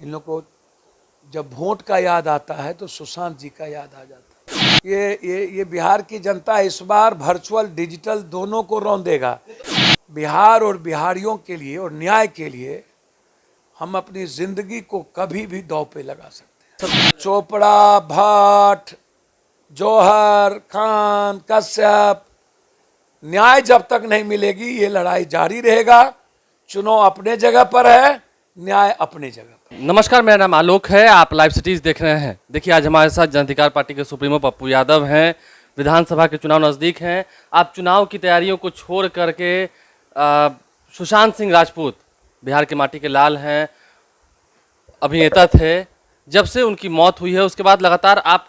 इन लोग को जब वोट का याद आता है तो सुशांत जी का याद आ जाता है। ये बिहार की जनता इस बार वर्चुअल डिजिटल दोनों को रौंदेगा। बिहार और बिहारियों के लिए और न्याय के लिए हम अपनी जिंदगी को कभी भी दांव पे लगा सकते हैं। चोपड़ा, भट्ट, जौहर, खान, कश्यप, न्याय जब तक नहीं मिलेगी ये लड़ाई जारी रहेगा। चुनाव अपने जगह पर है, न्याय अपने जगह पर। नमस्कार, मेरा नाम आलोक है। आप लाइव सिटीज देख रहे हैं। देखिए, आज हमारे साथ जन अधिकार पार्टी के सुप्रीमो पप्पू यादव हैं। विधानसभा के चुनाव नज़दीक हैं। आप चुनाव की तैयारियों को छोड़ करके सुशांत सिंह राजपूत बिहार की माटी के लाल हैं, अभिनेता थे। जब से उनकी मौत हुई है उसके बाद लगातार आप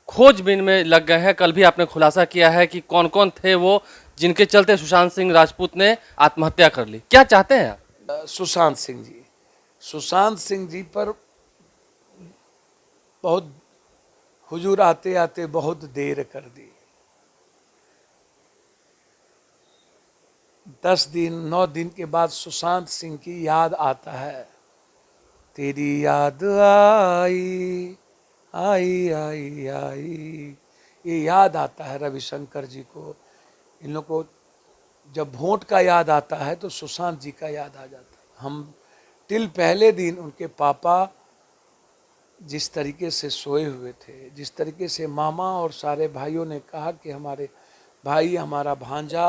खोजबीन में लग गए हैं। कल भी आपने खुलासा किया है कि कौन कौन थे वो जिनके चलते सुशांत सिंह राजपूत ने आत्महत्या कर ली। क्या चाहते हैं आप? सुशांत सिंह जी पर बहुत हुजूर आते आते बहुत देर कर दी। 10 दिन 9 दिन के बाद सुशांत सिंह की याद आता है। तेरी याद आई आई आई आई, ये याद आता है रविशंकर जी को। इन लोग को जब वोट का याद आता है तो सुशांत जी का याद आ जाता है। हम टिल पहले दिन उनके पापा जिस तरीके से सोए हुए थे, जिस तरीके से मामा और सारे भाइयों ने कहा कि हमारे भाई, हमारा भांजा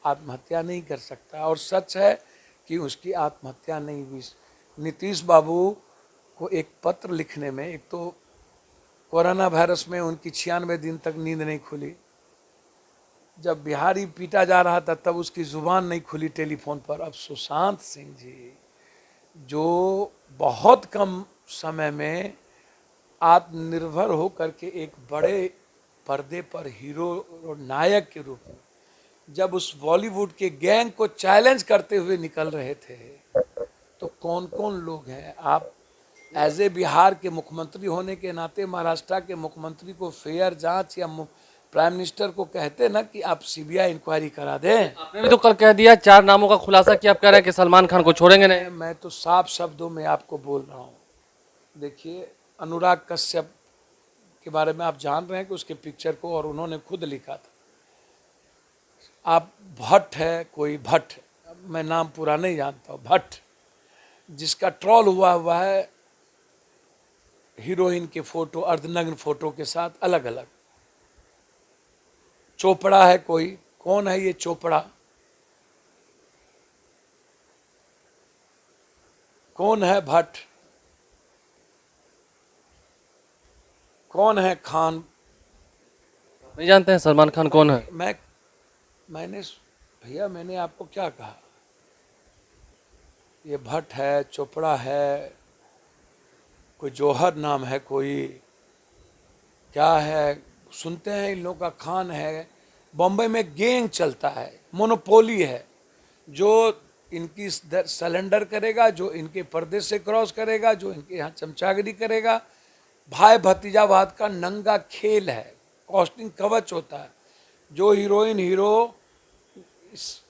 आत्महत्या नहीं कर सकता, और सच है कि उसकी आत्महत्या नहीं हुई। नीतीश बाबू को एक पत्र लिखने में, एक तो कोरोना वायरस में उनकी 96 दिन तक नींद नहीं खुली। जब बिहारी पीटा जा रहा था तब उसकी जुबान नहीं खुली टेलीफोन पर। अब सुशांत सिंह जी जो बहुत कम समय में आत्मनिर्भर होकर के एक बड़े पर्दे पर हीरो और नायक के रूप में जब उस बॉलीवुड के गैंग को चैलेंज करते हुए निकल रहे थे, तो कौन कौन लोग हैं। आप एज ए बिहार के मुख्यमंत्री होने के नाते महाराष्ट्र के मुख्यमंत्री को फेयर जांच, या प्राइम मिनिस्टर को कहते ना कि आप सीबीआई इंक्वायरी करा दें। आपने भी तो कल कह दिया, 4 नामों का खुलासा किया। आप कह रहे हैं कि सलमान खान को छोड़ेंगे नहीं। मैं तो साफ शब्दों में आपको बोल रहा हूँ। देखिए, अनुराग कश्यप के बारे में आप जान रहे हैं कि उसके पिक्चर को और उन्होंने खुद लिखा था। आप भट्ट है, कोई भट्ट, मैं नाम पूरा नहीं जानता हूँ, भट्ट, जिसका ट्रॉल हुआ है हीरोइन के फोटो, अर्धनग्न फोटो के साथ अलग अलग। चोपड़ा है कोई, कौन है ये चोपड़ा, कौन है भट्ट, कौन है खान। नहीं जानते हैं सलमान खान कौन है? मैंने भैया, मैंने आपको क्या कहा? ये भट्ट है, चोपड़ा है, कोई जौहर नाम है, कोई क्या है, सुनते हैं इन लोगों का। खान है। बॉम्बे में गैंग चलता है, मोनोपोली है, जो इनकी सरेंडर करेगा, जो इनके पर्दे से क्रॉस करेगा, जो इनके यहाँ चमचागिरी करेगा। भाई भतीजावाद का नंगा खेल है, कॉस्टिंग कवच होता है। जो हीरोइन हीरो इस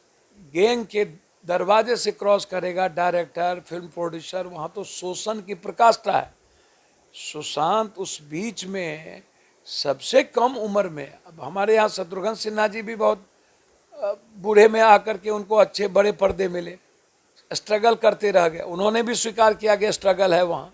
गैंग के दरवाजे से क्रॉस करेगा, डायरेक्टर, फिल्म प्रोड्यूसर, वहाँ तो शोषण की प्रकाष्ठा है। सुशांत उस बीच में सबसे कम उम्र में, अब हमारे यहाँ शत्रुघ्न सिन्हा जी भी बहुत बूढ़े में आकर के उनको अच्छे बड़े पर्दे मिले, स्ट्रगल करते रह गए। उन्होंने भी स्वीकार किया कि स्ट्रगल है वहाँ।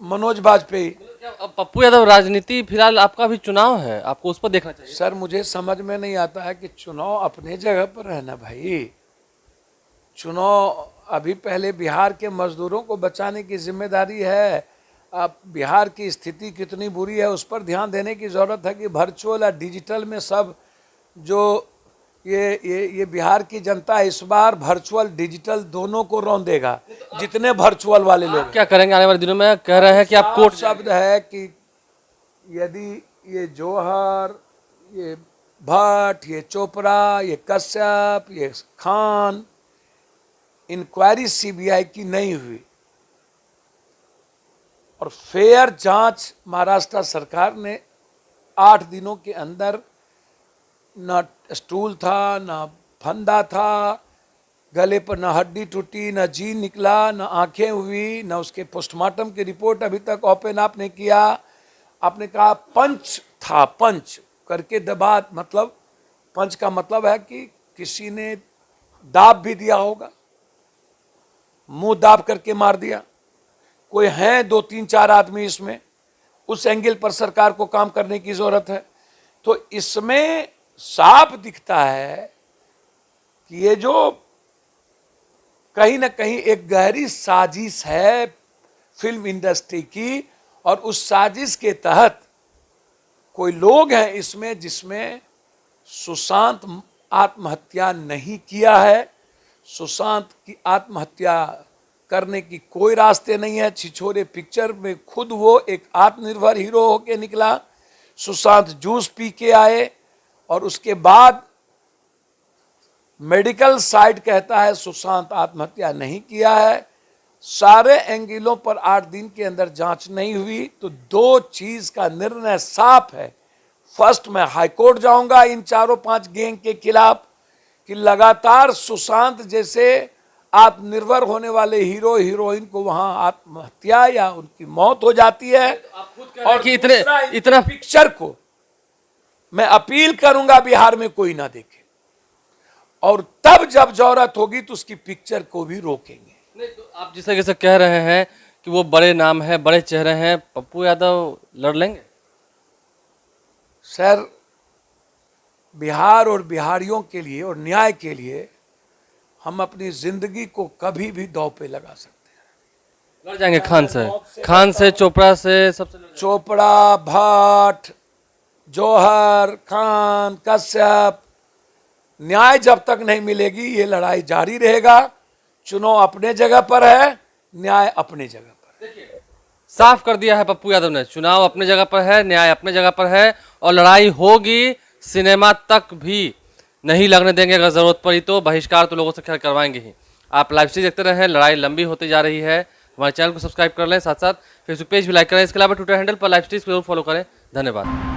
मनोज बाजपेयी। अब पप्पू यादव, राजनीति फिलहाल आपका भी चुनाव है, आपको उस पर देखना चाहिए। सर, मुझे समझ में नहीं आता है कि चुनाव अपने जगह पर है ना भाई। चुनाव अभी पहले बिहार के मजदूरों को बचाने की जिम्मेदारी है। अब बिहार की स्थिति कितनी बुरी है उस पर ध्यान देने की ज़रूरत है कि वर्चुअल और डिजिटल में सब जो ये बिहार की जनता इस बार वर्चुअल डिजिटल दोनों को रौंदेगा, जितने वर्चुअल वाले लोग। क्या करेंगे आने वाले दिनों में? कह रहे हैं कि आप कोर्ट शब्द है कि यदि ये जौहर, ये भट्ट, ये चोपड़ा, ये कश्यप, ये खान, इंक्वायरी सीबीआई की नहीं हुई और फेयर जांच महाराष्ट्र सरकार ने 8 दिनों के अंदर, न स्टूल था, न फंदा था, गले पर न हड्डी टूटी, न जी निकला, न आंखें हुई, न उसके पोस्टमार्टम की रिपोर्ट अभी तक ओपन आप ने किया। आपने कहा पंच था, पंच करके दबा, मतलब पंच का मतलब है कि किसी ने दाब भी दिया होगा, मुंह दाब करके मार दिया। कोई है 2-3-4 आदमी इसमें, उस एंगल पर सरकार को काम करने की जरूरत है। तो इसमें साफ दिखता है कि ये जो कहीं ना कहीं एक गहरी साजिश है फिल्म इंडस्ट्री की, और उस साजिश के तहत कोई लोग हैं इसमें जिसमें सुशांत आत्महत्या नहीं किया है। सुशांत की आत्महत्या करने की कोई रास्ते नहीं है। छिछोरे पिक्चर में खुद वो एक आत्मनिर्भर हीरो होके निकला। सुशांत जूस पी के आए और उसके बाद मेडिकल साइड कहता है सुशांत आत्महत्या नहीं किया है। सारे एंगलों पर 8 दिन के अंदर जांच नहीं हुई तो 2 चीज का निर्णय साफ है। फर्स्ट, मैं हाईकोर्ट जाऊंगा इन 4-5 गैंग के खिलाफ कि लगातार सुशांत जैसे आत्मनिर्भर होने वाले हीरो हीरोइन को वहां आत्महत्या या उनकी मौत हो जाती है। और कि इतना पिक्चर को मैं अपील करूंगा बिहार में कोई ना देखे, और तब जब जरूरत होगी तो उसकी पिक्चर को भी रोकेंगे। नहीं, तो आप जिस तरीके से कह रहे हैं कि वो बड़े नाम है, बड़े चेहरे हैं, पप्पू यादव लड़ लेंगे? सर, बिहार और बिहारियों के लिए और न्याय के लिए हम अपनी जिंदगी को कभी भी दांव पे लगा सकते हैं। लड़ जाएंगे खान से चोपड़ा से, सबसे चोपड़ा, भट्ट, जौहर, खान, कश्यप, न्याय जब तक नहीं मिलेगी ये लड़ाई जारी रहेगा। चुनाव अपने जगह पर है, न्याय अपने जगह पर। देखिए, साफ कर दिया है पप्पू यादव ने, चुनाव अपने जगह पर है, न्याय अपने जगह पर है, और लड़ाई होगी। सिनेमा तक भी नहीं लगने देंगे, अगर जरूरत पड़ी तो बहिष्कार तो लोगों से खैर करवाएंगे ही। आप लाइव स्ट्रीम देखते रहें, लड़ाई लंबी होती जा रही है। हमारे चैनल को सब्सक्राइब कर लें, साथ साथ फेसबुक पेज भी लाइक करें। इसके अलावा ट्विटर हैंडल पर लाइव स्ट्रीम को जरूर फॉलो करें। धन्यवाद।